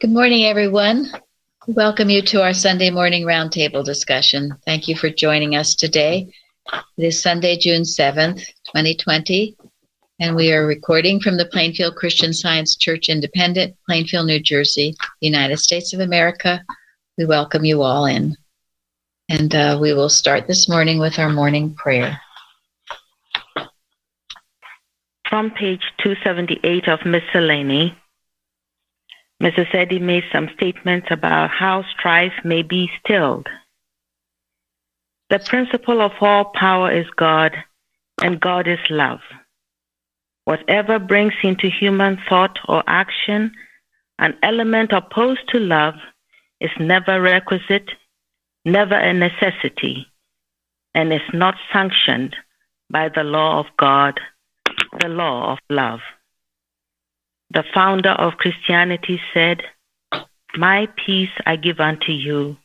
Good morning, everyone. We welcome you to our Sunday morning roundtable discussion. Thank you for joining us today. It is Sunday, June 7th, 2020, and we are recording from the Plainfield Christian Science Church Independent, Plainfield, New Jersey, United States of America. We welcome you all in. And we will start this morning with our morning prayer. From page 278 of Miscellany, Mrs. Eddy made some statements about how strife may be stilled. The principle of all power is God, and God is love. Whatever brings into human thought or action an element opposed to love is never requisite, never a necessity, and is not sanctioned by the law of God, the law of love. The founder of Christianity said, "My peace I give unto you,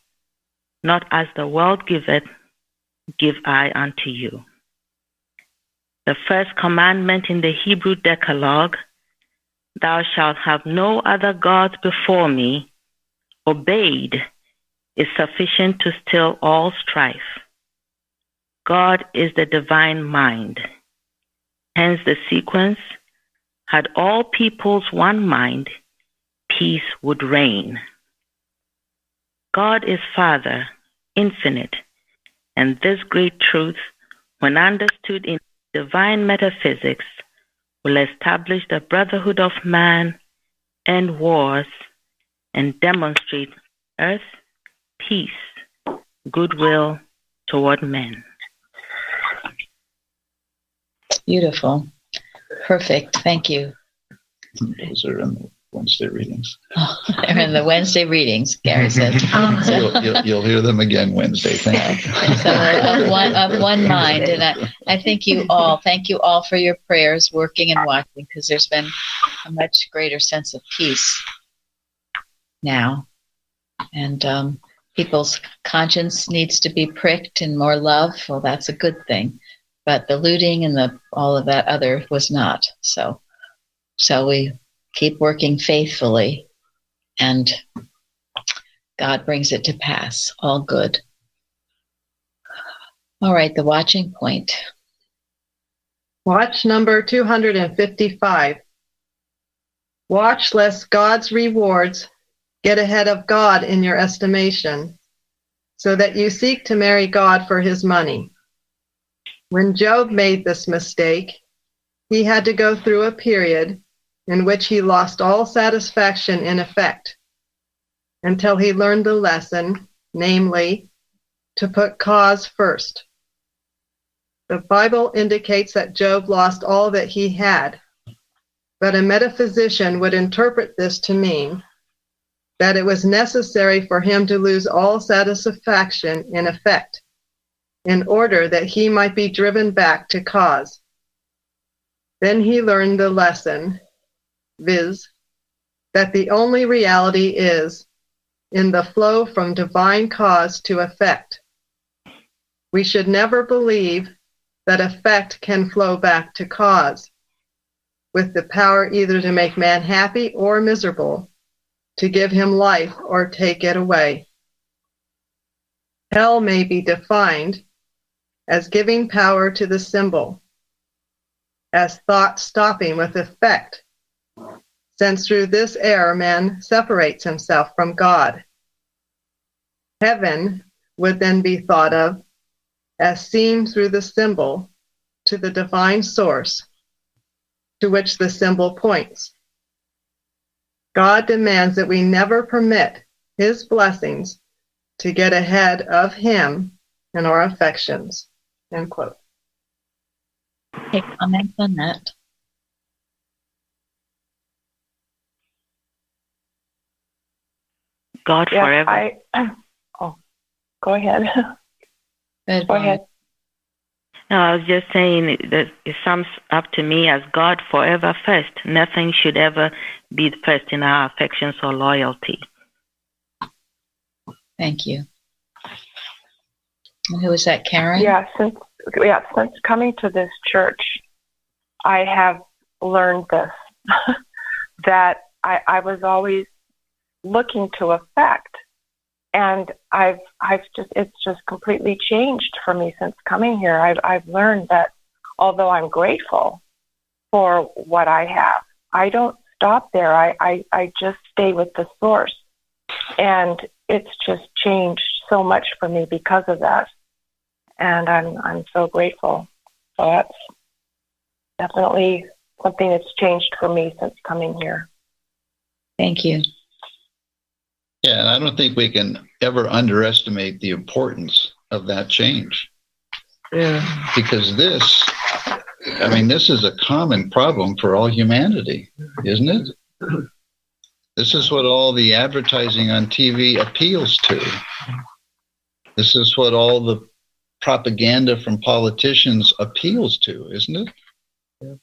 not as the world giveth, give I unto you." The first commandment in the Hebrew Decalogue, "Thou shalt have no other gods before me," obeyed, is sufficient to still all strife. God is the divine mind. Hence the sequence, had all peoples one mind, peace would reign. God is Father, infinite, and this great truth, when understood in divine metaphysics, will establish the brotherhood of man, end wars, and demonstrate earth, peace, goodwill toward men. Beautiful. Perfect. Thank you. Those are in the Wednesday readings. Oh, they're in the Wednesday readings, Gary says. You'll hear them again Wednesday. Thank you. So of one mind. And I thank you all for your prayers, working and watching, because there's been a much greater sense of peace now. And people's conscience needs to be pricked and more love. Well, that's a good thing. But the looting and all of that other was not. So we keep working faithfully, and God brings it to pass. All good. All right, the watching point. Watch number 255. Watch lest God's rewards get ahead of God in your estimation, so that you seek to marry God for his money. When Job made this mistake, he had to go through a period in which he lost all satisfaction in effect, until he learned the lesson, namely, to put cause first. The Bible indicates that Job lost all that he had, but a metaphysician would interpret this to mean that it was necessary for him to lose all satisfaction in effect, in order that he might be driven back to cause. Then he learned the lesson, viz., that the only reality is in the flow from divine cause to effect. We should never believe that effect can flow back to cause, with the power either to make man happy or miserable, to give him life or take it away. Hell may be defined as giving power to the symbol, as thought stopping with effect, since through this error man separates himself from God. Heaven would then be thought of as seen through the symbol to the divine source to which the symbol points. God demands that we never permit his blessings to get ahead of him in our affections. End quote. Any comments on that? God forever. Go ahead. Go ahead. No, I was just saying that it sums up to me as God forever first. Nothing should ever be first in our affections or loyalty. Thank you. And who is that, Karen? Since coming to this church, I have learned this, that I was always looking to affect. And it's just completely changed for me since coming here. I've learned that although I'm grateful for what I have, I don't stop there. I just stay with the source. And it's just changed so much for me because of that. And I'm so grateful. So that's definitely something that's changed for me since coming here. Thank you. Yeah, and I don't think we can ever underestimate the importance of that change. Yeah. Because this is a common problem for all humanity, isn't it? This is what all the advertising on TV appeals to. This is what all the propaganda from politicians appeals to, isn't it?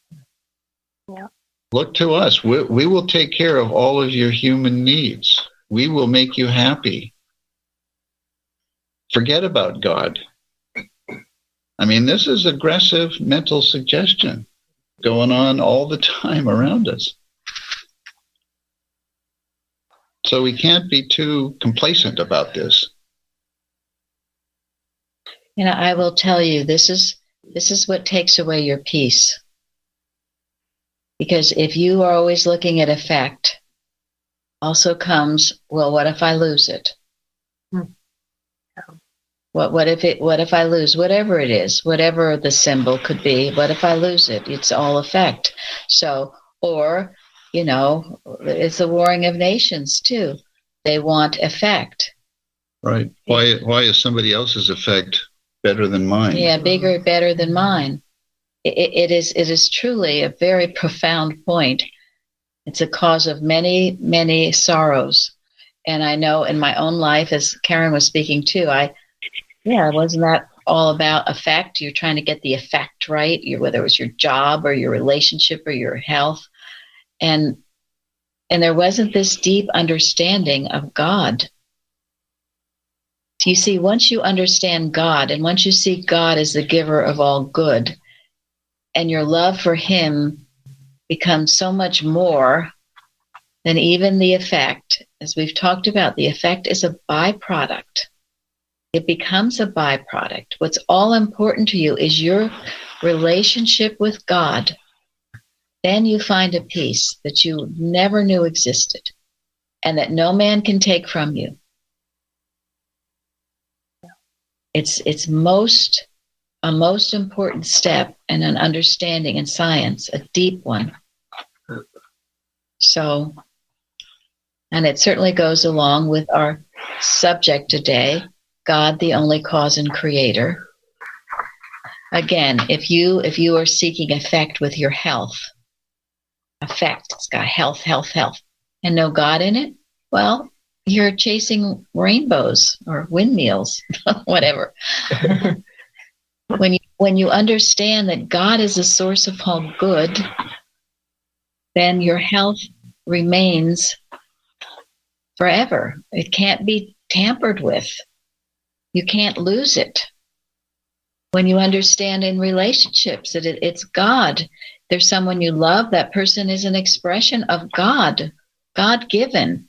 Yeah. Look to us. We will take care of all of your human needs. We will make you happy. Forget about God. I mean, this is aggressive mental suggestion going on all the time around us. So we can't be too complacent about this. And I will tell you, this is what takes away your peace. Because if you are always looking at effect, also comes, well, what if I lose it? What if I lose whatever it is, whatever the symbol could be? What if I lose it? It's all effect. So, or, it's the warring of nations too. They want effect. Right. Why is somebody else's effect better than mine? Yeah, bigger, better than mine. It is truly a very profound point. It's a cause of many, many sorrows. And I know in my own life, as Karen was speaking too, wasn't that all about effect? You're trying to get the effect right, whether it was your job or your relationship or your health. And there wasn't this deep understanding of God. You see, once you understand God and once you see God as the giver of all good, and your love for him becomes so much more than even the effect. As we've talked about, the effect is a byproduct. It becomes a byproduct. What's all important to you is your relationship with God. Then you find a peace that you never knew existed and that no man can take from you. It's a most important step in an understanding in science, a deep one. So, and it certainly goes along with our subject today, God, the only cause and creator. Again, if you are seeking effect with your health, it's got health, and no God in it, well, you're chasing rainbows or windmills, whatever. When you understand that God is the source of all good, then your health remains forever. It can't be tampered with. You can't lose it. When you understand in relationships that it's God, there's someone you love, that person is an expression of God, God-given,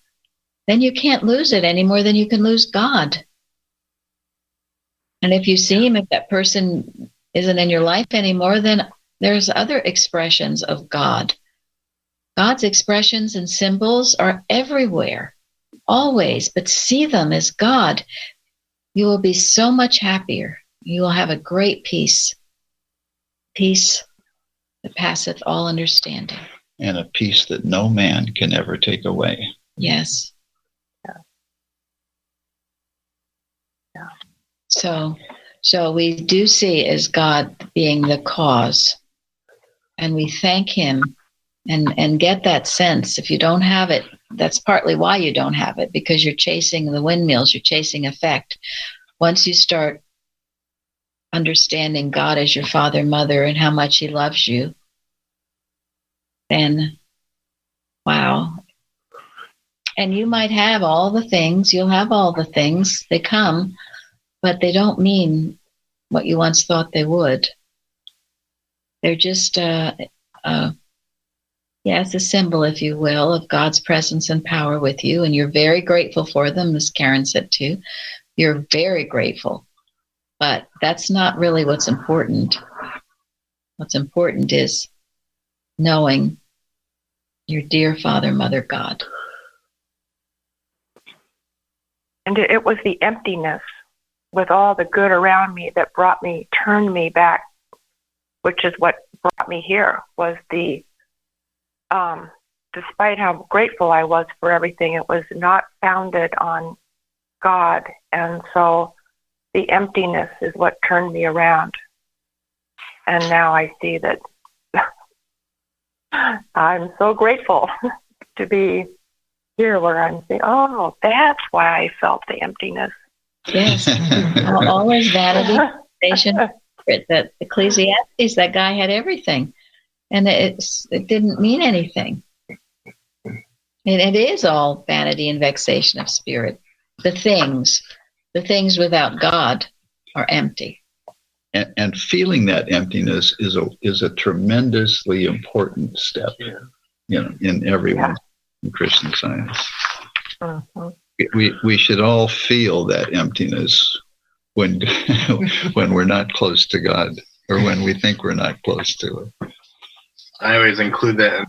then you can't lose it any more than you can lose God. And if you see him, if that person isn't in your life anymore, then there's other expressions of God. God's expressions and symbols are everywhere, always, but see them as God. You will be so much happier. You will have a great peace that passeth all understanding. And a peace that no man can ever take away. Yes. Yeah. So we do see as God being the cause, and we thank him and get that sense. If you don't have it, that's partly why you don't have it, because you're chasing the windmills, you're chasing effect. Once you start understanding God as your father, mother, and how much he loves you, then wow. And you might have all the things, you'll have all the things, they come, but they don't mean what you once thought they would. They're just, Yes, a symbol, if you will, of God's presence and power with you. And you're very grateful for them, as Karen said too. You're very grateful. But that's not really what's important. What's important is knowing your dear Father, Mother, God. And it was the emptiness with all the good around me that turned me back, which is what brought me here, was despite how grateful I was for everything, it was not founded on God. And so the emptiness is what turned me around. And now I see that I'm so grateful to be here where I'm saying, oh, that's why I felt the emptiness. Yes. Always vanity, that Ecclesiastes, that guy had everything. And it didn't mean anything. It is all vanity and vexation of spirit. The things without God are empty. And feeling that emptiness is a tremendously important step, in everyone's Christian Science. Mm-hmm. We should all feel that emptiness when when we're not close to God, or when we think we're not close to it. I always include that in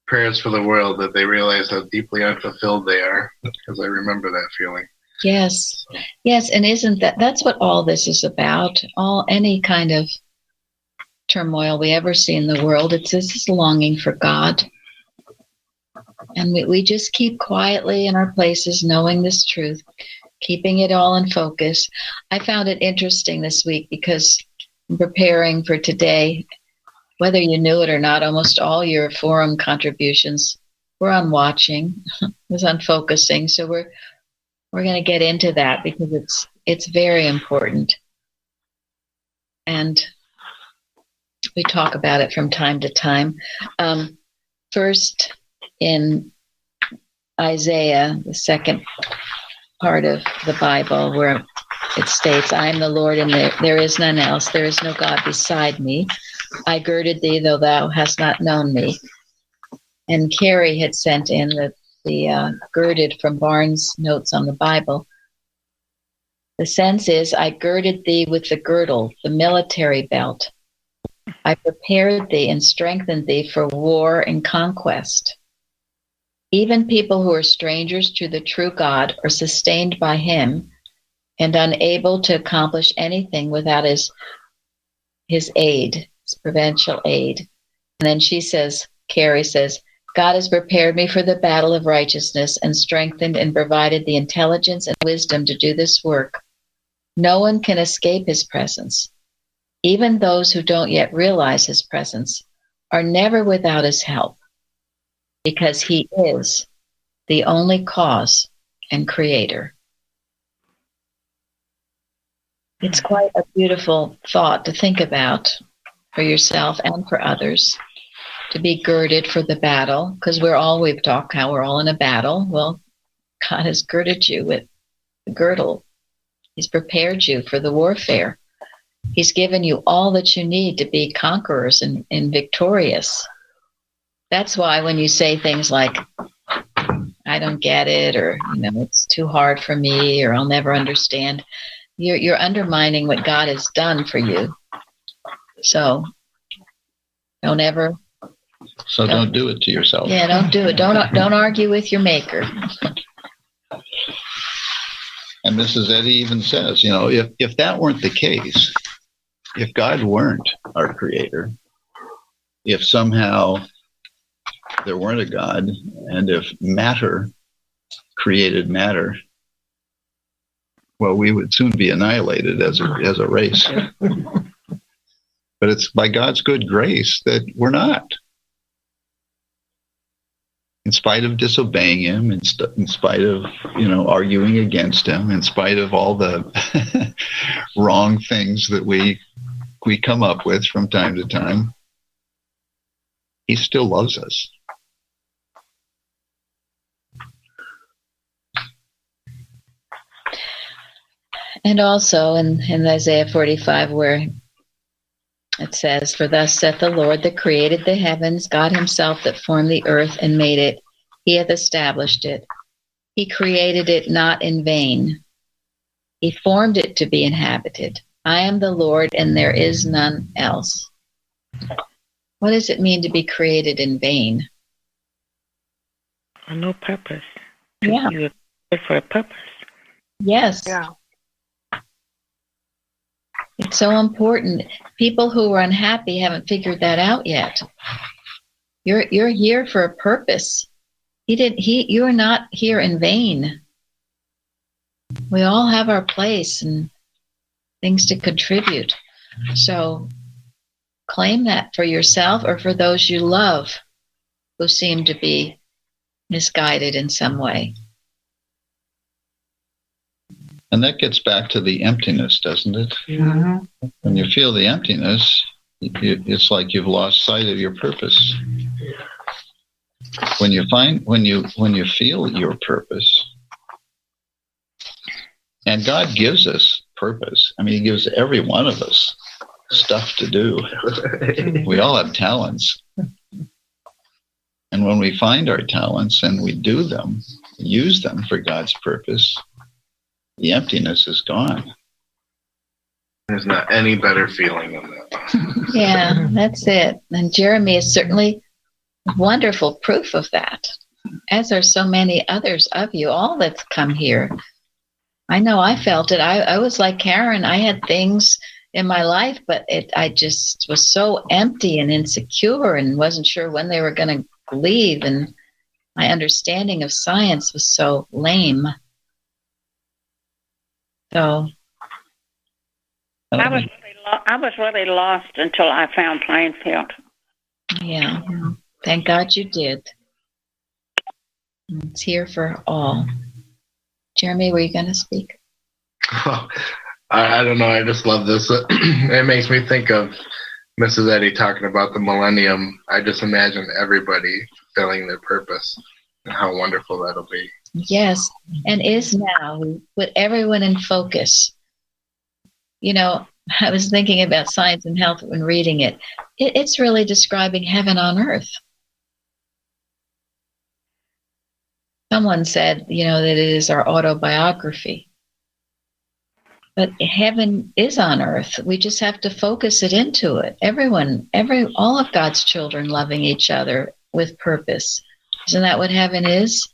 prayers for the world, that they realize how deeply unfulfilled they are, because I remember that feeling. Yes. And isn't that's what all this is about? Any kind of turmoil we ever see in the world, it's this longing for God. And we just keep quietly in our places, knowing this truth, keeping it all in focus. I found it interesting this week because in preparing for today, whether you knew it or not, almost all your forum contributions were on watching, was on focusing. So we're going to get into that because it's very important. And we talk about it from time to time. First, in Isaiah, the second part of the Bible, where it states, I am the Lord and there is none else. There is no God beside me. I girded thee, though thou hast not known me. And Carrie had sent in the girded from Barnes' notes on the Bible. The sense is, I girded thee with the girdle, the military belt. I prepared thee and strengthened thee for war and conquest. Even people who are strangers to the true God are sustained by him and unable to accomplish anything without his aid, his providential aid. And then Carrie says, God has prepared me for the battle of righteousness and strengthened and provided the intelligence and wisdom to do this work. No one can escape his presence. Even those who don't yet realize his presence are never without his help, because he is the only cause and creator. It's quite a beautiful thought to think about for yourself and for others, to be girded for the battle, because we've talked how we're all in a battle. Well, God has girded you with the girdle. He's prepared you for the warfare. He's given you all that you need to be conquerors and victorious. That's why when you say things like, I don't get it, or it's too hard for me, or I'll never understand, you're undermining what God has done for you. So don't do it to yourself. Yeah, don't do it. Don't argue with your maker. And Mrs. Eddy even says, if that weren't the case, if God weren't our creator, if somehow there weren't a God, and if matter created matter, well, we would soon be annihilated as a race. But it's by God's good grace that we're not. In spite of disobeying him, in spite of arguing against him, in spite of all the wrong things that we come up with from time to time, he still loves us. And also in Isaiah 45, where it it says, "For thus saith the Lord that created the heavens, God himself that formed the earth and made it. He hath established it. He created it not in vain. He formed it to be inhabited. I am the Lord, and there is none else." What does it mean to be created in vain? For no purpose. Yeah. You are created for a purpose. Yes. Yeah. It's so important. People who are unhappy haven't figured that out yet. You're here for a purpose. You're not here in vain. We all have our place and things to contribute. So claim that for yourself or for those you love who seem to be misguided in some way. And that gets back to the emptiness, doesn't it? Mm-hmm. When you feel the emptiness, it's like you've lost sight of your purpose. When you feel your purpose, and God gives us purpose. I mean, he gives every one of us stuff to do. We all have talents. And when we find our talents and we do them, use them for God's purpose, the emptiness is gone. There's not any better feeling than that. Yeah, that's it. And Jeremy is certainly wonderful proof of that, as are so many others of you, all that's come here. I know I felt it. I was like Karen. I had things in my life, but I just was so empty and insecure and wasn't sure when they were going to leave. And my understanding of science was so lame. So I was really lost until I found Plainfield. yeah, thank God you did. It's here for all. Jeremy, were you going to speak? I don't know. I just love this. It makes me think of Mrs. Eddy talking about the millennium. I just imagine everybody filling their purpose and how wonderful that'll be. Yes, and is now. We put everyone in focus. You know, I was thinking about Science and Health when reading it. It's really describing heaven on earth. Someone said, you know, that it is our autobiography. But heaven is on earth. We just have to focus it into it. All of God's children loving each other with purpose. Isn't that what heaven is?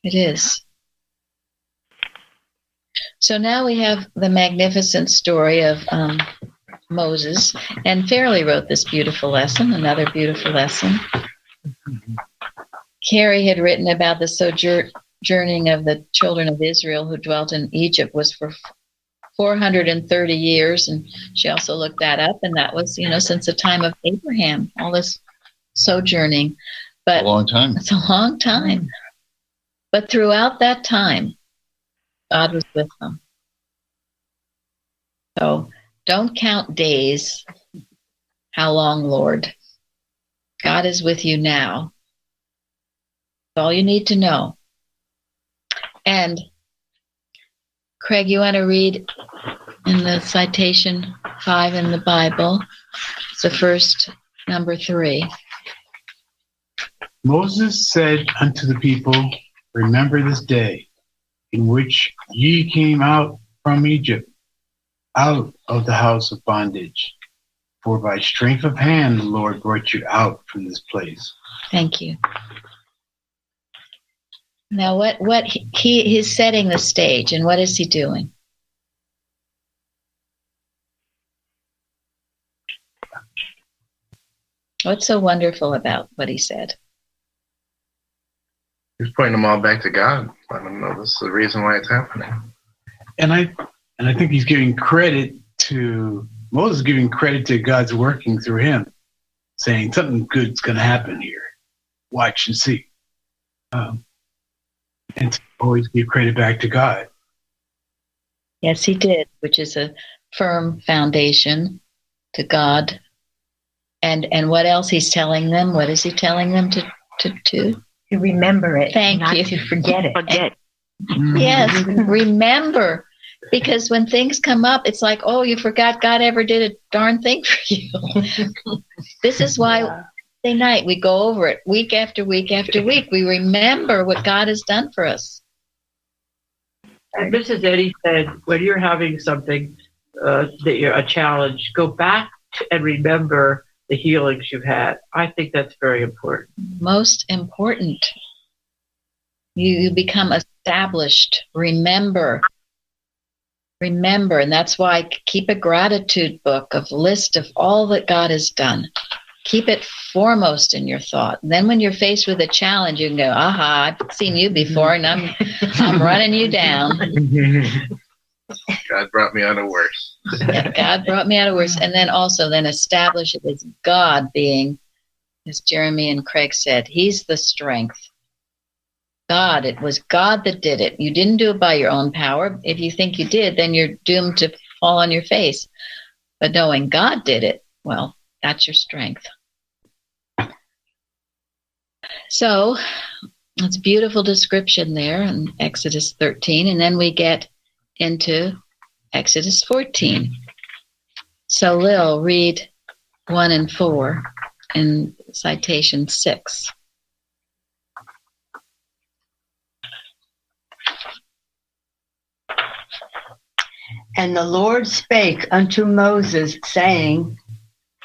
It is. So now we have the magnificent story of Moses. And Fairley wrote this beautiful lesson, another beautiful lesson. Carrie had written about the sojourning of the children of Israel who dwelt in Egypt was for 430 years. And she also looked that up. And that was, you know, since the time of Abraham, all this sojourning. But a long time. It's a long time. But throughout that time, God was with them. So don't count days. How long, Lord? God is with you now. That's all you need to know. And Craig, you want to read in the citation 5 in the Bible? It's the first number 3. Moses said unto the people, remember this day in which ye came out from Egypt, out of the house of bondage. For by strength of hand the Lord brought you out from this place. Thank you. Now, what he's setting the stage, and what is he doing? What's so wonderful about what he said? He's pointing them all back to God. I don't know. This is the reason why it's happening. And I think he's giving credit to Moses, giving credit to God's working through him, saying something good's going to happen here. Watch and see. And to always give credit back to God. Yes, he did, which is a firm foundation to God. And what else he's telling them? What is he telling them to? To remember it. Thank not you. to forget it. Yes, remember. Because when things come up, it's like, oh, you forgot God ever did a darn thing for you. This is why Wednesday night we go over it week after week after week. We remember what God has done for us. And Mrs. Eddy said, when you're having something that you're a challenge, go back and remember the healings you've had. I think that's very important. Most important. You become established. Remember, and that's why I keep a gratitude book of list of all that God has done. Keep it foremost in your thought. And then when you're faced with a challenge, you can go, aha, I've seen you before, and I'm running you down. God brought me out of worse. Yeah, God brought me out of worse. And then also establish it as God being, as Jeremy and Craig said, He's the strength. God, it was God that did it. You didn't do it by your own power. If you think you did, then you're doomed to fall on your face. But knowing God did it, well, that's your strength. So it's a beautiful description there in Exodus 13. And then we get into Exodus 14. So Lil, read 1 and 4 in citation 6. And the Lord spake unto Moses, saying,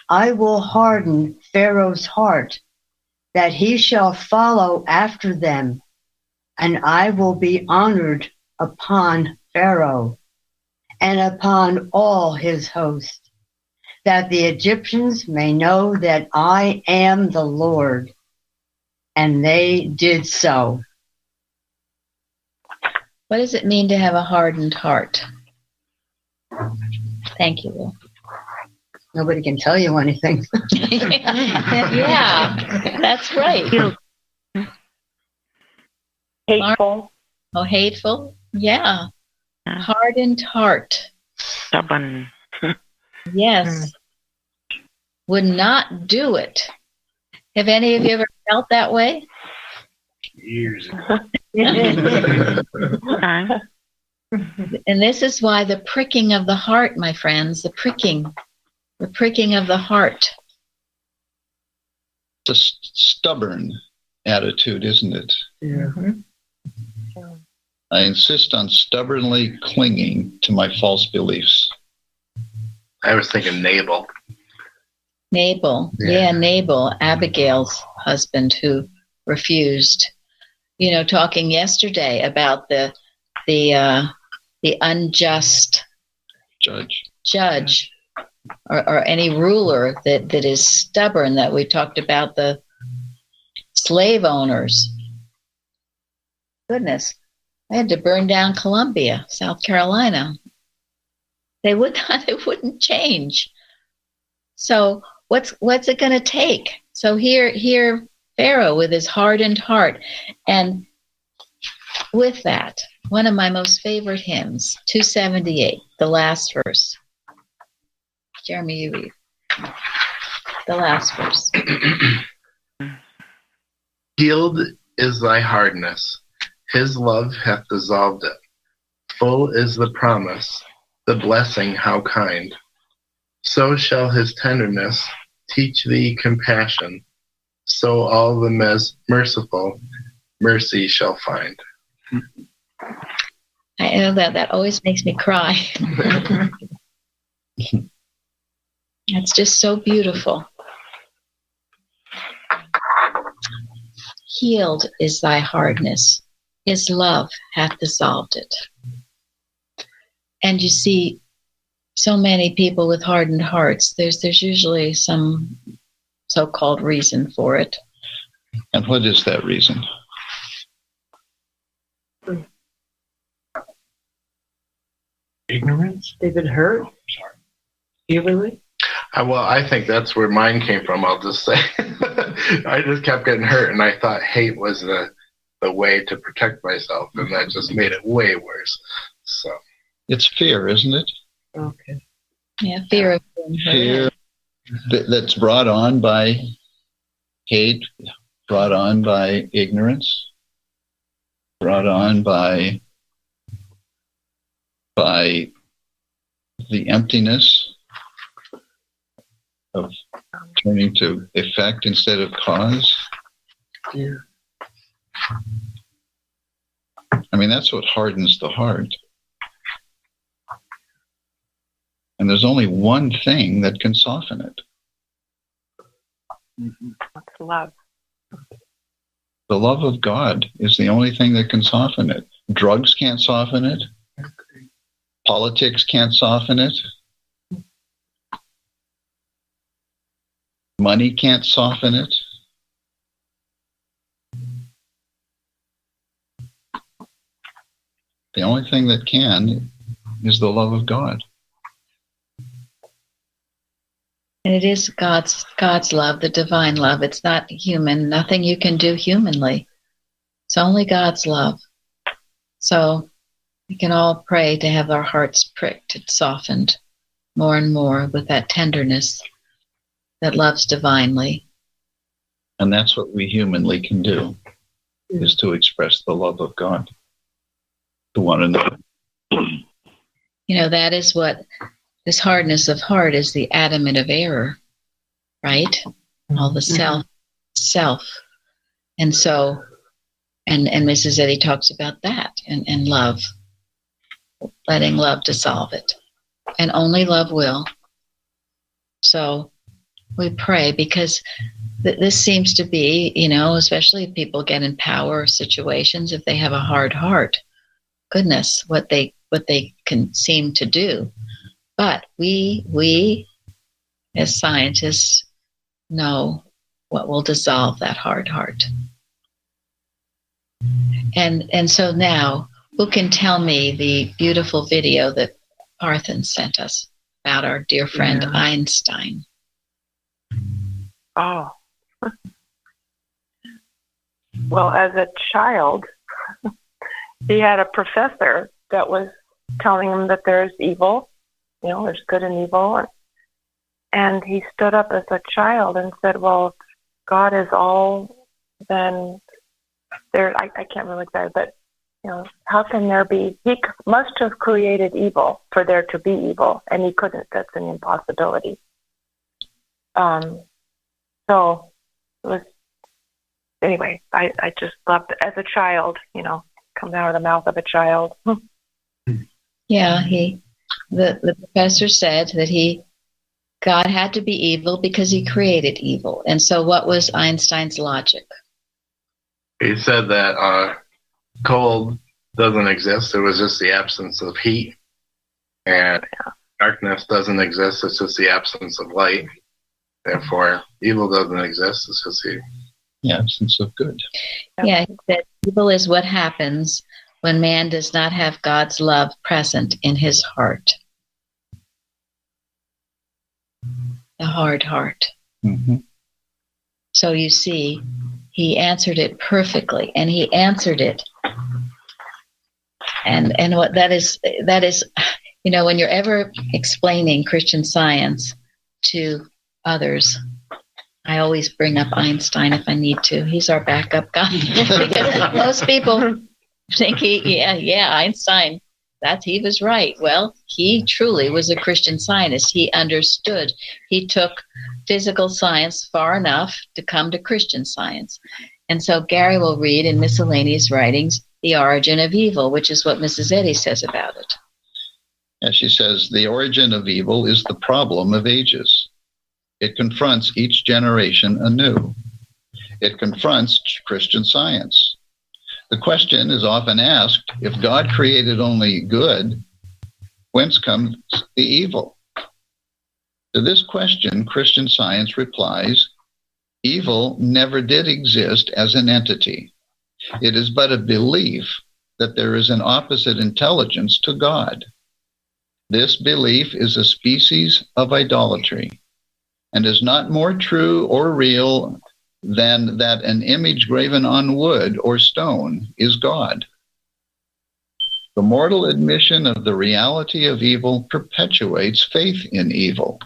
I will harden Pharaoh's heart, that he shall follow after them, and I will be honored upon Pharaoh and upon all his host, that the Egyptians may know that I am the Lord. And they did so. What does it mean to have a hardened heart? Thank you, Will. Nobody can tell you anything. Yeah, that's right. Hateful. Oh, hateful? Yeah. Hardened heart. Stubborn. Yes. Would not do it. Have any of you ever felt that way? Years ago. And this is why the pricking of the heart, my friends, the pricking of the heart. It's a stubborn attitude, isn't it? Yeah. I insist on stubbornly clinging to my false beliefs. I was thinking Nabal. Nabal, Abigail's husband, who refused. You know, talking yesterday about the unjust judge or any ruler that is stubborn, that we talked about the slave owners. Goodness, I had to burn down Columbia, South Carolina. They wouldn't change. So what's it going to take? So here Pharaoh with his hardened heart, and with that, one of my most favorite hymns, 278, the last verse. Jeremy, you read the last verse. Healed is thy hardness, his love hath dissolved it. Full is the promise, the blessing how kind. So shall his tenderness teach thee compassion, so all the merciful mercy shall find. I know that always makes me cry. It's just so beautiful. Healed is thy hardness, his love hath dissolved it. And you see, so many people with hardened hearts, there's usually some so-called reason for it. And what is that reason? Ignorance? They've been hurt? Evenly? Well, I think that's where mine came from, I'll just say. I just kept getting hurt, and I thought hate was the way to protect myself, and that just made it way worse. So It's fear, isn't it? Okay. Yeah, fear of being hurt. Fear that's brought on by hate, brought on by ignorance, brought on by by the emptiness of turning to effect instead of cause. Yeah. I mean, that's what hardens the heart. And there's only one thing that can soften it. That's love. The love of God is the only thing that can soften it. Drugs can't soften it. Politics can't soften it. Money can't soften it. The only thing that can is the love of God. And it is God's love, the divine love. It's not human. Nothing you can do humanly. It's only God's love. So we can all pray to have our hearts pricked and softened more and more with that tenderness that loves divinely. And that's what we humanly can do, is to express the love of God to one another. You know, that is what this hardness of heart is, the adamant of error, right? All the self. And so, and Mrs. Eddy talks about that and love, letting love dissolve it. And only love will. So we pray, because this seems to be, you know, especially if people get in power situations, if they have a hard heart, goodness, what they can seem to do. But we as scientists know what will dissolve that hard heart. And so now, who can tell me the beautiful video that Parthen sent us about our dear friend Einstein? Oh. Well, as a child, he had a professor that was telling him that there's evil, you know, there's good and evil. And he stood up as a child and said, well, if God is all, then there, I can't remember exactly, but, you know, how can there be, he must have created evil for there to be evil, and he couldn't. That's an impossibility. So it was, anyway, I just loved it as a child, you know, coming out of the mouth of a child. Yeah, the professor said that God had to be evil because he created evil. And so what was Einstein's logic? He said that cold doesn't exist. It was just the absence of heat. And darkness doesn't exist. It's just the absence of light. Therefore, evil doesn't exist. It's just the absence of good. Yeah, that evil is what happens when man does not have God's love present in his heart. The hard heart. Mm-hmm. So you see, he answered it perfectly, and he answered it. And what that is, you know, when you're ever explaining Christian Science to others, I always bring up Einstein if I need to. He's our backup guy. Because most people think Einstein, he was right. Well, he truly was a Christian Scientist. He understood. He took physical science far enough to come to Christian Science. And so Gary will read in miscellaneous writings, The Origin of Evil, which is what Mrs. Eddy says about it. And she says, the origin of evil is the problem of ages. It confronts each generation anew. It confronts Christian Science. The question is often asked, if God created only good, whence comes the evil? To this question, Christian Science replies, evil never did exist as an entity. It is but a belief that there is an opposite intelligence to God. This belief is a species of idolatry and is not more true or real than that an image graven on wood or stone is God. The mortal admission of the reality of evil perpetuates faith in evil,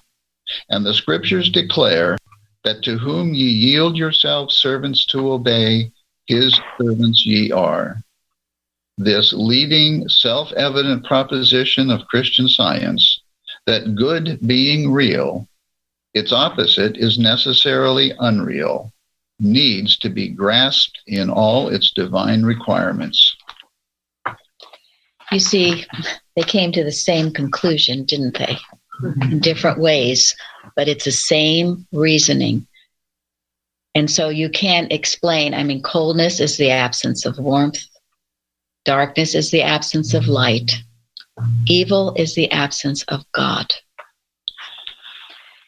and the scriptures declare that to whom ye yield yourselves servants to obey, his servants ye are. this leading self-evident proposition of Christian science that good being real, its opposite is necessarily unreal, needs to be grasped in all its divine requirements. You see, they came to the same conclusion, didn't they? In different ways, but it's the same reasoning. And so you can't explain, I mean, coldness is the absence of warmth. Darkness is the absence of light. Evil is the absence of God.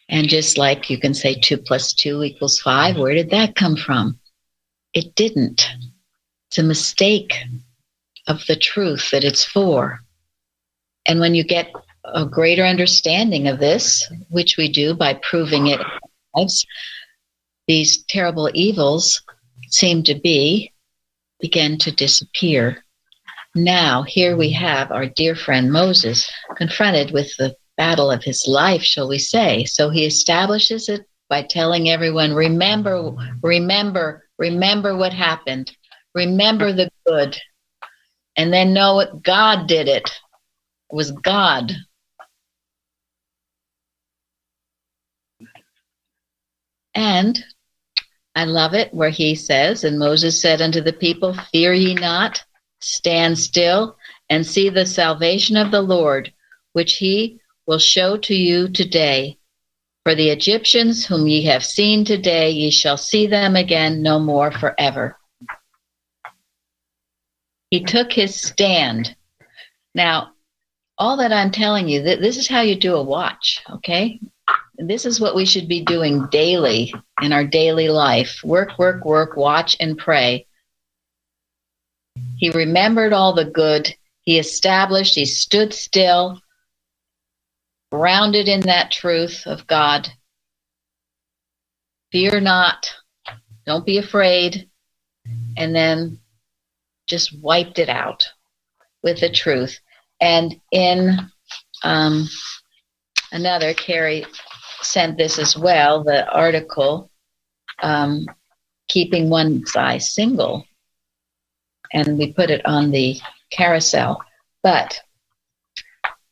And just like you can say 2 + 2 = 5, where did that come from? It didn't. It's a mistake of the truth that it's for. And when you get a greater understanding of this, which we do by proving it, these terrible evils seem to begin to disappear. Now, here we have our dear friend Moses confronted with the battle of his life, shall we say. So he establishes it by telling everyone, remember what happened. Remember the good. And then know what God did it. It was God. And I love it where he says, and Moses said unto the people, fear ye not, stand still, and see the salvation of the Lord, which he will show to you today. For the Egyptians whom ye have seen today, ye shall see them again no more forever. He took his stand. Now, all that I'm telling you, this is how you do a watch, okay? This is what we should be doing daily in our daily life. Work, watch, and pray. He remembered all the good. He established, he stood still, grounded in that truth of God. Fear not. Don't be afraid. And then just wiped it out with the truth. And in another, Carrie sent this as well, the article, Keeping One's Eye Single. And we put it on the carousel. But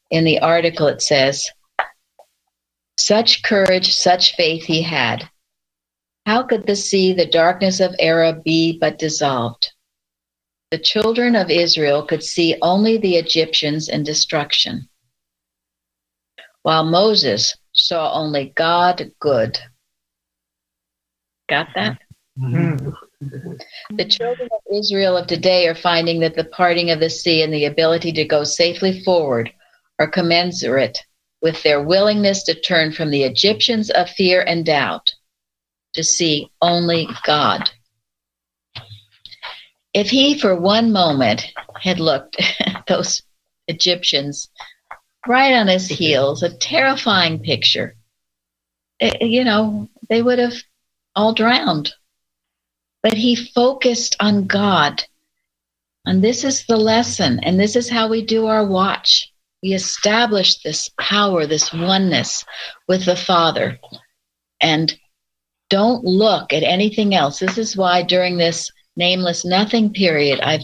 in the article it says, such courage, such faith he had. How could the sea, the darkness of error be but dissolved? The children of Israel could see only the Egyptians in destruction, while Moses saw only God good. Got that? Mm-hmm. The children of Israel of today are finding that the parting of the sea and the ability to go safely forward are commensurate with their willingness to turn from the Egyptians of fear and doubt to see only God. If he for one moment had looked at those Egyptians right on his heels, a terrifying picture, they would have all drowned. But he focused on God. And this is the lesson. And this is how we do our watch. We establish this power, this oneness with the Father. And don't look at anything else. This is why during this nameless nothing period, I've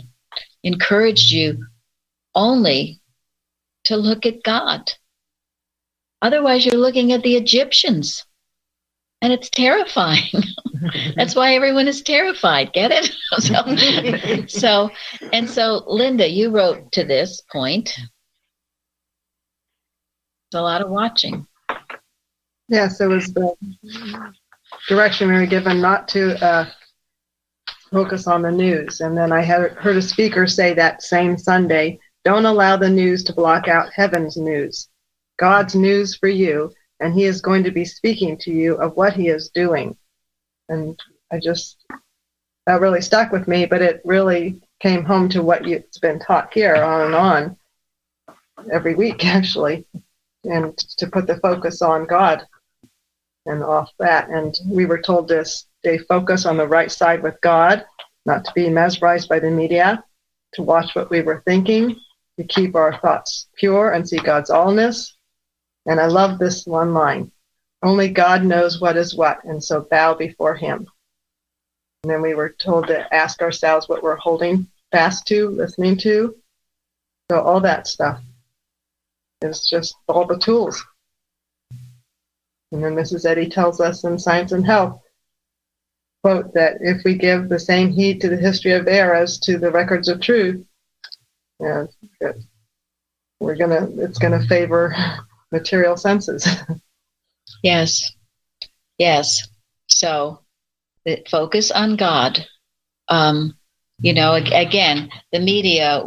encouraged you only to look at God. Otherwise, you're looking at the Egyptians. And it's terrifying. That's why everyone is terrified. Get it? So, Linda, you wrote to this point. It's a lot of watching. Yes, it was the direction we were given not to focus on the news. And then I heard a speaker say that same Sunday, don't allow the news to block out heaven's news. God's news for you, and he is going to be speaking to you of what he is doing. And that really stuck with me, but it really came home to what it's been taught here on and on every week, actually, and to put the focus on God and off that. And we were told to stay focused on the right side with God, not to be mesmerized by the media, to watch what we were thinking, to keep our thoughts pure and see God's allness. And I love this one line, only God knows what is what, and so bow before him. And then we were told to ask ourselves what we're holding fast to, listening to. So all that stuff is just all the tools. And then Mrs. Eddy tells us in Science and Health, quote, that if we give the same heed to the history of air as to the records of truth, it's gonna favor material senses. Yes. So focus on God. Again, the media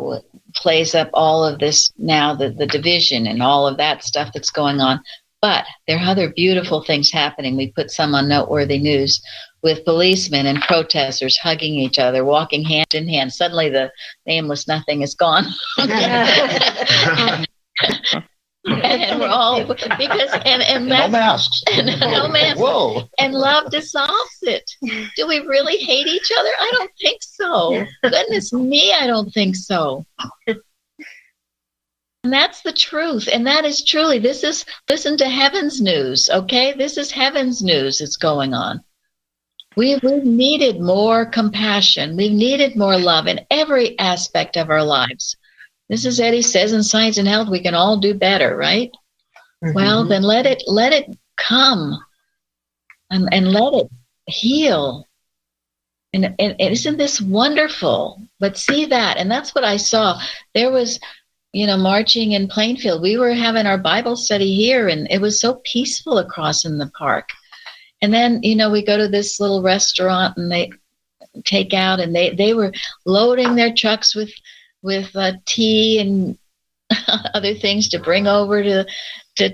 plays up all of this now, the division and all of that stuff that's going on. But there are other beautiful things happening. We put some on Noteworthy News with policemen and protesters hugging each other, walking hand in hand. Suddenly the nameless nothing is gone. And we're all and no masks. No masks. Whoa. And love dissolves it. Do we really hate each other? I don't think so. Goodness me, I don't think so. And that's the truth. And that is truly, listen to heaven's news, okay? This is heaven's news that's going on. We've needed more compassion. We've needed more love in every aspect of our lives. Mrs. Eddy says in Science and Health, we can all do better, right? Mm-hmm. Well, then let it come and let it heal. And isn't this wonderful? But see that, and that's what I saw. There was, marching in Plainfield. We were having our Bible study here, and it was so peaceful across in the park. And then, we go to this little restaurant, and they take out, and they were loading their trucks with tea and other things to bring over to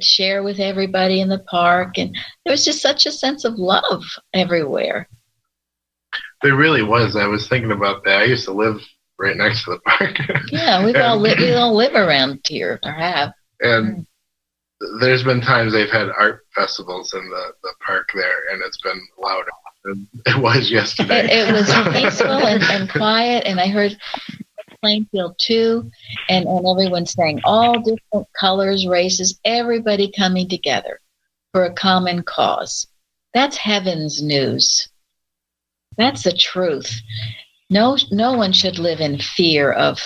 share with everybody in the park. And there was just such a sense of love everywhere. There really was. I was thinking about that. I used to live right next to the park. Yeah, we all live around here, or have. And there's been times they've had art festivals in the park there, and it's been louder than it was yesterday. It was peaceful and quiet, and I heard Plainfield too, and everyone saying all different colors, races, everybody coming together for a common cause. That's heaven's news. That's the truth. No one should live in fear of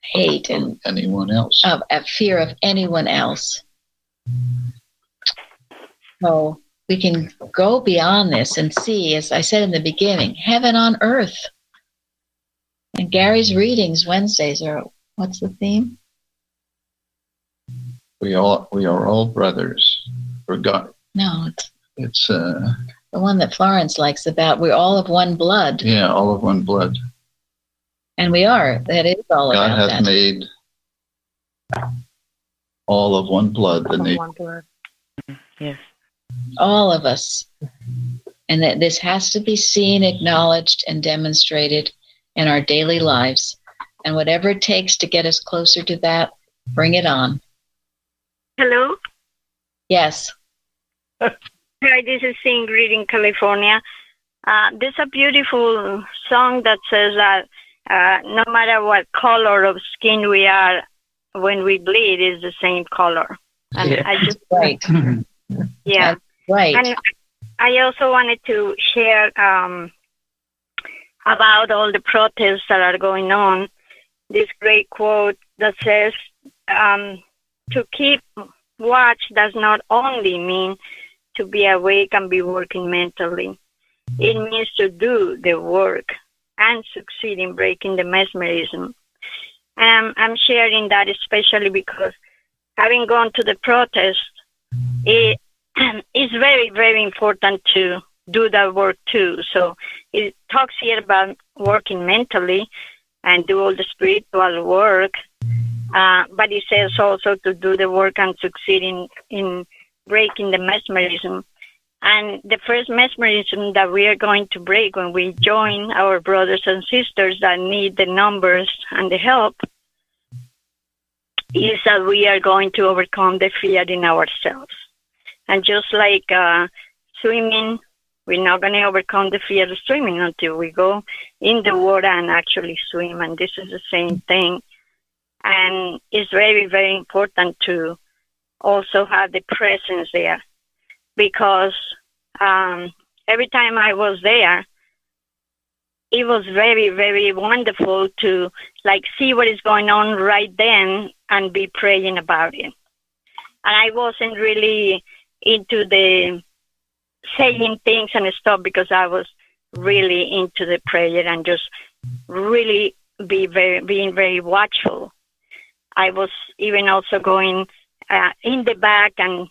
hate and anyone else. Of fear of anyone else. So we can go beyond this and see, as I said in the beginning, heaven on earth. And Gary's readings Wednesdays are, what's the theme? We are all brothers. God. No, it's the one that Florence likes about we're all of one blood. Yeah, all of one blood. And we are. That is all God about that. God hath made all of one blood. One blood. Yes. All of us. And that this has to be seen, acknowledged, and demonstrated in our daily lives. And whatever it takes to get us closer to that, bring it on. Hello? Yes. Hi, this is Ingrid in California. There's a beautiful song that says that no matter what color of skin we are, when we bleed, is the same color. And yeah. I just right. Yeah. Right. And I also wanted to share about all the protests that are going on. This great quote that says, to keep watch does not only mean to be awake and be working mentally. It means to do the work and succeed in breaking the mesmerism. And I'm sharing that especially because having gone to the protest, it is very, very important to do that work too. So it talks here about working mentally and do all the spiritual work, but it says also to do the work and succeed in breaking the mesmerism. And the first mesmerism that we are going to break when we join our brothers and sisters that need the numbers and the help is that we are going to overcome the fear in ourselves. And just like swimming, we're not going to overcome the fear of swimming until we go in the water and actually swim. And this is the same thing. And it's very, very important to also have the presence there, because every time I was there, it was very, very wonderful to like see what is going on right then and be praying about it. And I wasn't really into the saying things and stuff because I was really into the prayer and just really being very watchful. I was even also going in the back and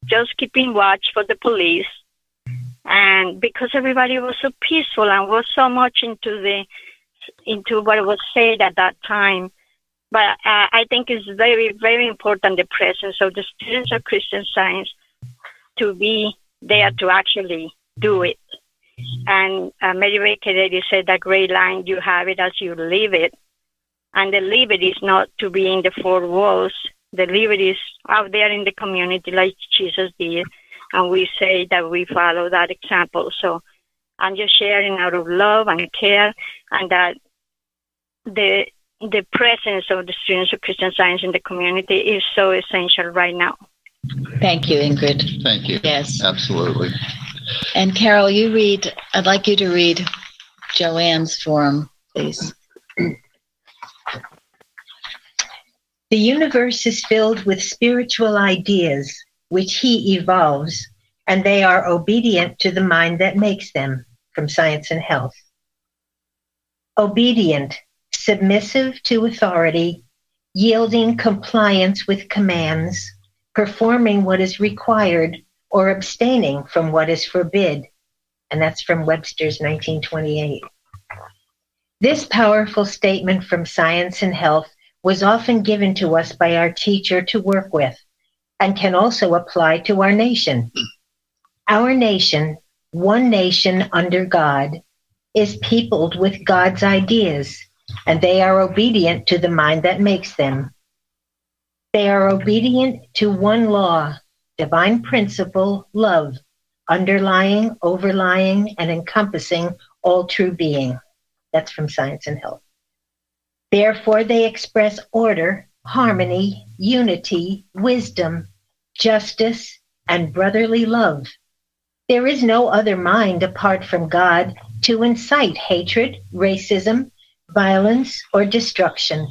just keeping watch for the police. And because everybody was so peaceful and was so much into what was said at that time. But I think it's very, very important, the presence of the students of Christian Science to be there to actually do it. And Mary Baker Eddy said that great line, you have it as you live it. And the live it is not to be in the four walls. The live it is out there in the community like Jesus did. And we say that we follow that example. So I'm just sharing out of love and care, and that the presence of the students of Christian Science in the community is so essential right now. Thank you, Ingrid. Thank you. Yes. Absolutely. And Carol, I'd like you to read Joanne's forum, please. The universe is filled with spiritual ideas, which he evolves, and they are obedient to the mind that makes them, from Science and Health. Obedient, submissive to authority, yielding compliance with commands, performing what is required, or abstaining from what is forbid. And that's from Webster's 1928. This powerful statement from Science and Health was often given to us by our teacher to work with, and can also apply to our nation. Our nation, one nation under God, is peopled with God's ideas, and they are obedient to the mind that makes them. They are obedient to one law, divine principle, love, underlying, overlying, and encompassing all true being. That's from Science and Health. Therefore, they express order, harmony, unity, wisdom, justice, and brotherly love. There is no other mind apart from God to incite hatred, racism, violence, or destruction.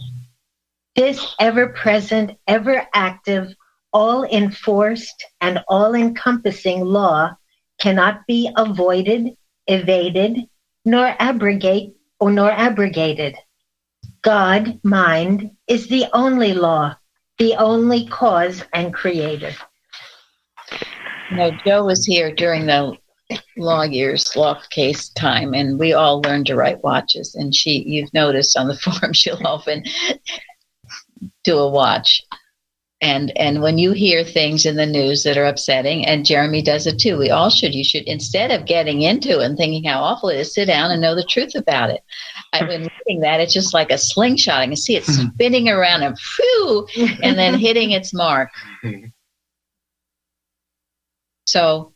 This ever-present, ever-active, all-enforced, and all-encompassing law cannot be avoided, evaded, nor abrogated. God, mind, is the only law, the only cause and creator. Joe was here during the law case time, and we all learned to write watches. And you've noticed on the forum, she'll often do a watch. And when you hear things in the news that are upsetting, and Jeremy does it too, we all should. You should, instead of getting into it and thinking how awful it is, sit down and know the truth about it. When reading that, it's just like a slingshot. I can see it spinning around and phew, and then hitting its mark. So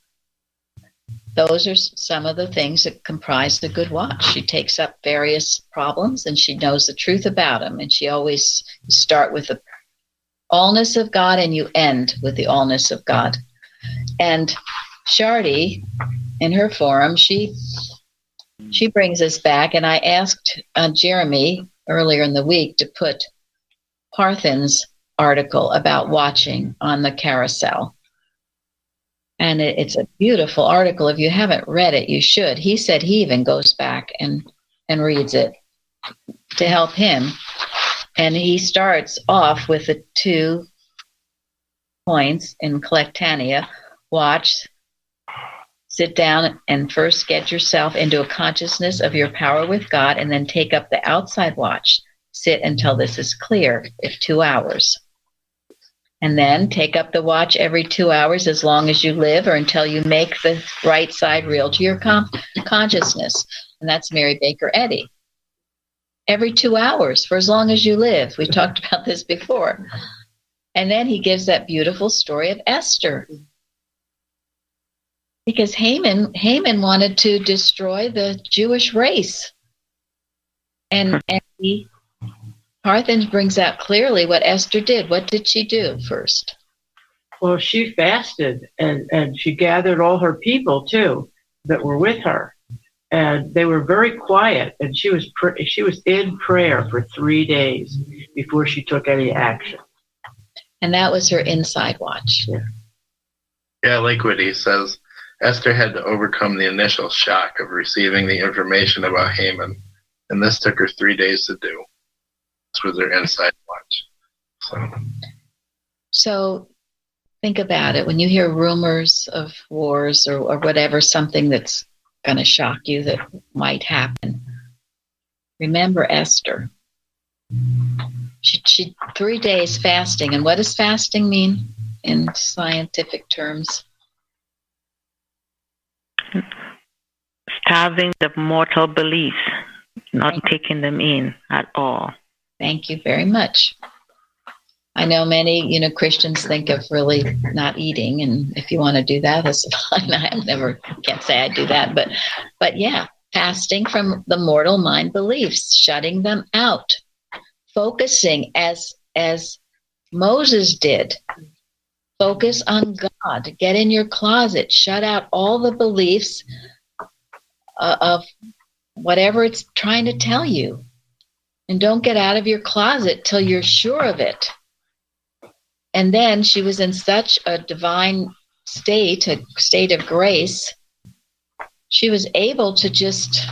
those are some of the things that comprise the good watch. She takes up various problems, and she knows the truth about them. And she always start with the allness of God, and you end with the allness of God. And Shardy, in her forum, she brings us back, and I asked Jeremy earlier in the week to put Parthen's article about watching on the carousel. And it's a beautiful article. If you haven't read it, you should. He said he even goes back and reads it to help him. And he starts off with the 2 points in Collectania. Watch, sit down, and first get yourself into a consciousness of your power with God, and then take up the outside watch. Sit until this is clear, if 2 hours. And then take up the watch every 2 hours as long as you live, or until you make the right side real to your consciousness. And that's Mary Baker Eddy. Every 2 hours for as long as you live. We talked about this before. And then he gives that beautiful story of Esther. Because Haman wanted to destroy the Jewish race. And Parthen brings out clearly what Esther did. What did she do first? Well, she fasted, and she gathered all her people, too, that were with her. and they were very quiet. And she was in prayer for 3 days before she took any action. And that was her inside watch. Yeah, like what he says, Esther had to overcome the initial shock of receiving the information about Haman, and this took her 3 days to do. This was her inside watch. So think about it. When you hear rumors of wars or whatever, something that's going to shock you that might happen, remember Esther. She 3 days fasting. And what does fasting mean in scientific terms? Starving the mortal beliefs, not taking them in at all. Thank you very much. I know many, Christians think of really not eating, and if you want to do that, that's fine. Can't say I do that, but yeah, fasting from the mortal mind beliefs, shutting them out, focusing as Moses did. Focus on God. Get in your closet. Shut out all the beliefs of whatever it's trying to tell you. And don't get out of your closet till you're sure of it. And then she was in such a divine state, a state of grace, she was able to just,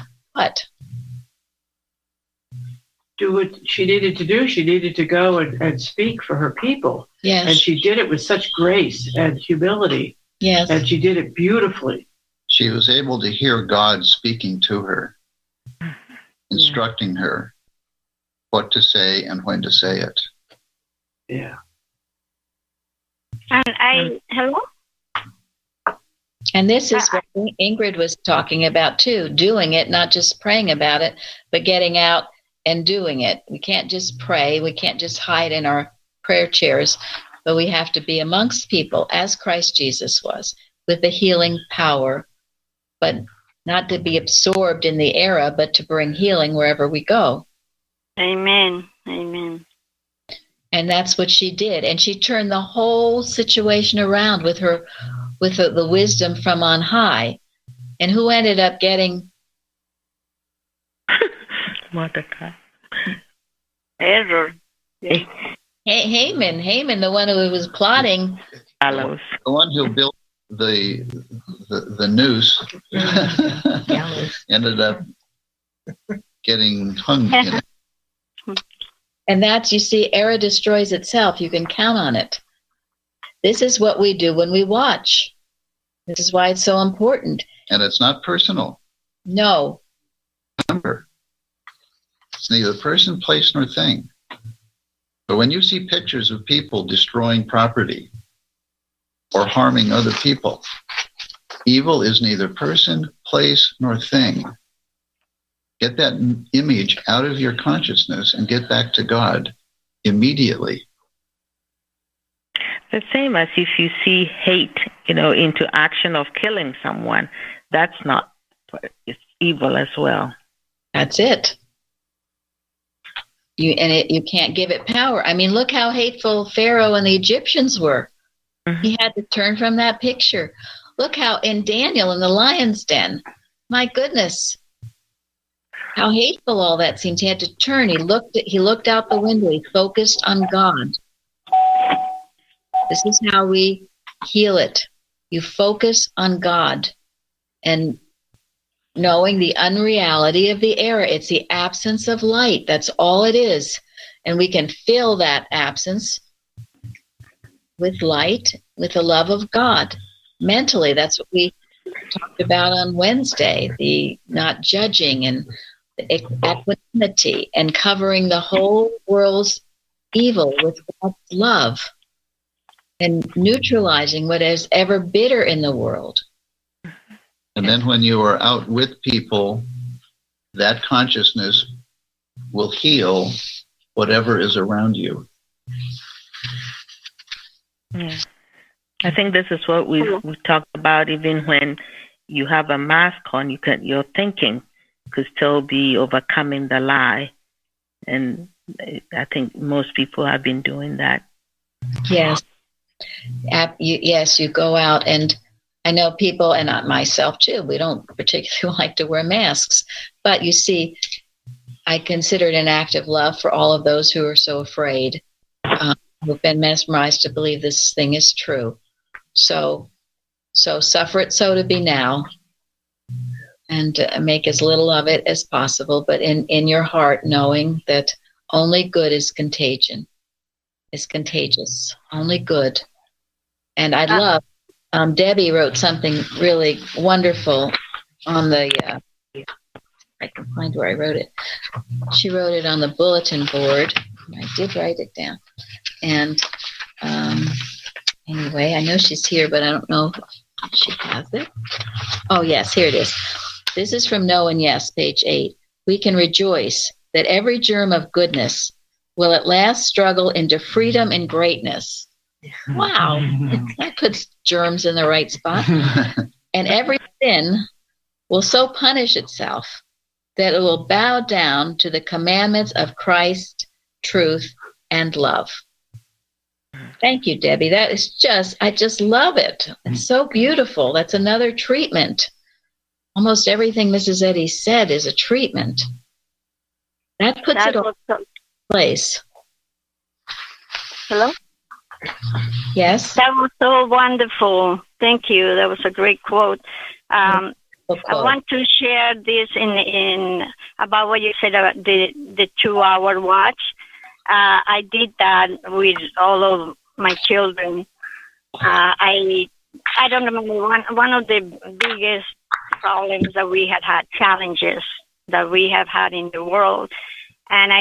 do what she needed to do. She needed to go and speak for her people. Yes. And she did it with such grace and humility. Yes. And she did it beautifully. She was able to hear God speaking to her, instructing her what to say and when to say it. Yeah. And hello? And this is what Ingrid was talking about too, doing it, not just praying about it, but getting out and doing it. We can't just pray. We can't just hide in our prayer chairs, but we have to be amongst people as Christ Jesus was, with the healing power, but not to be absorbed in the era, but to bring healing wherever we go. Amen. Amen. And that's what she did. And she turned the whole situation around with the wisdom from on high. And who ended up getting Mordecai? Error. Haman, the one who was plotting. The one who built the noose ended up getting hung. And that's, you see, error destroys itself. You can count on it. This is what we do when we watch. This is why it's so important. And it's not personal. No. Remember, it's neither person, place, nor thing. But when you see pictures of people destroying property or harming other people, evil is neither person, place, nor thing. Get that image out of your consciousness and get back to God immediately. The same as if you see hate, into action of killing someone, that's not, it's evil as well. That's it. You can't give it power. I mean, look how hateful Pharaoh and the Egyptians were. Mm-hmm. He had to turn from that picture. Look how in Daniel in the lion's den, my goodness, how hateful all that seemed. He had to turn. He looked out the window. He focused on God. This is how we heal it. You focus on God and knowing the unreality of the era. It's the absence of light. That's all it is. And we can fill that absence with light, with the love of God. Mentally, that's what we talked about on Wednesday, the not judging and the equanimity and covering the whole world's evil with God's love and neutralizing what is ever bitter in the world. And then when you are out with people, that consciousness will heal whatever is around you. Yeah. I think this is what we talked about. Even when you have a mask on, your thinking could still be overcoming the lie. And I think most people have been doing that. Yes. Yes, you go out and I know people, and not myself too, we don't particularly like to wear masks, but you see, I consider it an act of love for all of those who are so afraid, who've been mesmerized to believe this thing is true. So suffer it so to be now, and make as little of it as possible, but in your heart knowing that only good is contagious. Only good. And I love, Debbie wrote something really wonderful on the, I can find where I wrote it. She wrote it on the bulletin board. I did write it down. And anyway, I know she's here, but I don't know if she has it. Oh, yes, here it is. This is from No and Yes, page 8. We can rejoice that every germ of goodness will at last struggle into freedom and greatness. Wow, that puts germs in the right spot. And every sin will so punish itself that it will bow down to the commandments of Christ, truth, and love. Thank you, Debbie. That is I just love it. It's so beautiful. That's another treatment. Almost everything Mrs. Eddy said is a treatment. That puts it all in place. Hello? Yes? That was so wonderful. Thank you. That was a great quote. I want to share this in about what you said about the 2-hour watch. I did that with all of my children. I don't remember one of the biggest problems that we had challenges that we have had in the world, and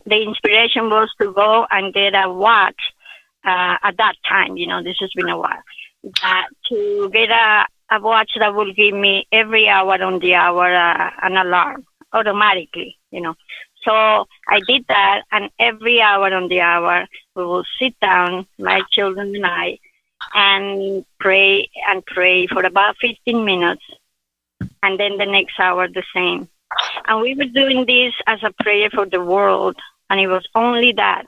the inspiration was to go and get a watch at that time. This has been a while. To get a watch that will give me every hour on the hour an alarm automatically. So I did that, and every hour on the hour we will sit down, my children and I, and pray for about 15 minutes, and then the next hour the same. And we were doing this as a prayer for the world, and it was only that.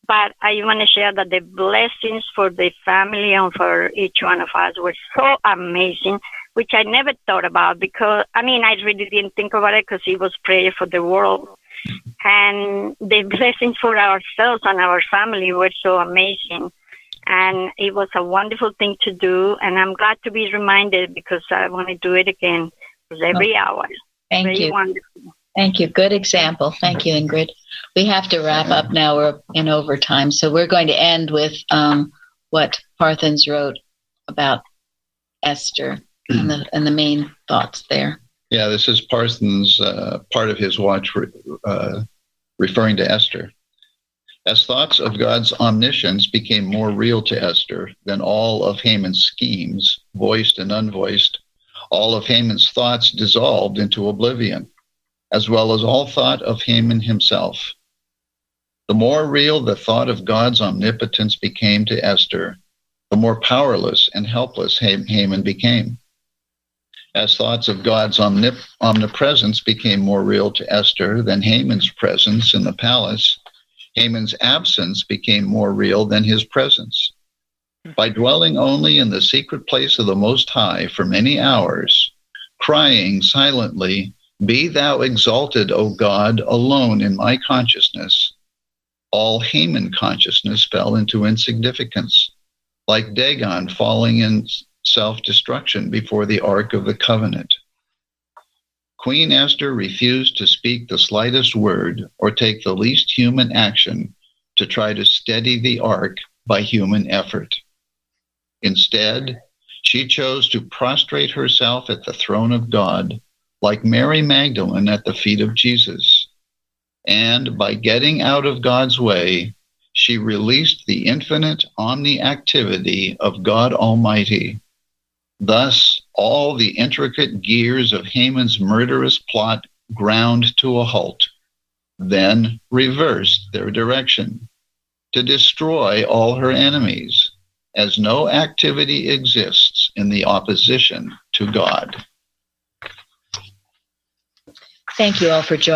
But I want to share that the blessings for the family and for each one of us were so amazing, which I never thought about because, I really didn't think about it because it was prayer for the world. And the blessings for ourselves and our family were so amazing. And it was a wonderful thing to do. And I'm glad to be reminded because I want to do it again every hour. Thank you. Wonderful. Thank you. Good example. Thank you, Ingrid. We have to wrap up now. We're in overtime. So we're going to end with what Parthens wrote about Esther and the main thoughts there. Yeah, this is Parthens, part of his watch referring to Esther. As thoughts of God's omniscience became more real to Esther than all of Haman's schemes, voiced and unvoiced, all of Haman's thoughts dissolved into oblivion, as well as all thought of Haman himself. The more real the thought of God's omnipotence became to Esther, the more powerless and helpless Haman became. As thoughts of God's omnipresence became more real to Esther than Haman's presence in the palace, Haman's absence became more real than his presence. By dwelling only in the secret place of the Most High for many hours, crying silently, "Be thou exalted, O God, alone in my consciousness," all Haman consciousness fell into insignificance, like Dagon falling in self-destruction before the Ark of the Covenant. Queen Esther refused to speak the slightest word or take the least human action to try to steady the Ark by human effort. Instead, she chose to prostrate herself at the throne of God, like Mary Magdalene at the feet of Jesus. And by getting out of God's way, she released the infinite omni-activity of God Almighty. Thus, all the intricate gears of Haman's murderous plot ground to a halt, then reversed their direction to destroy all her enemies, as no activity exists in the opposition to God. Thank you all for joining.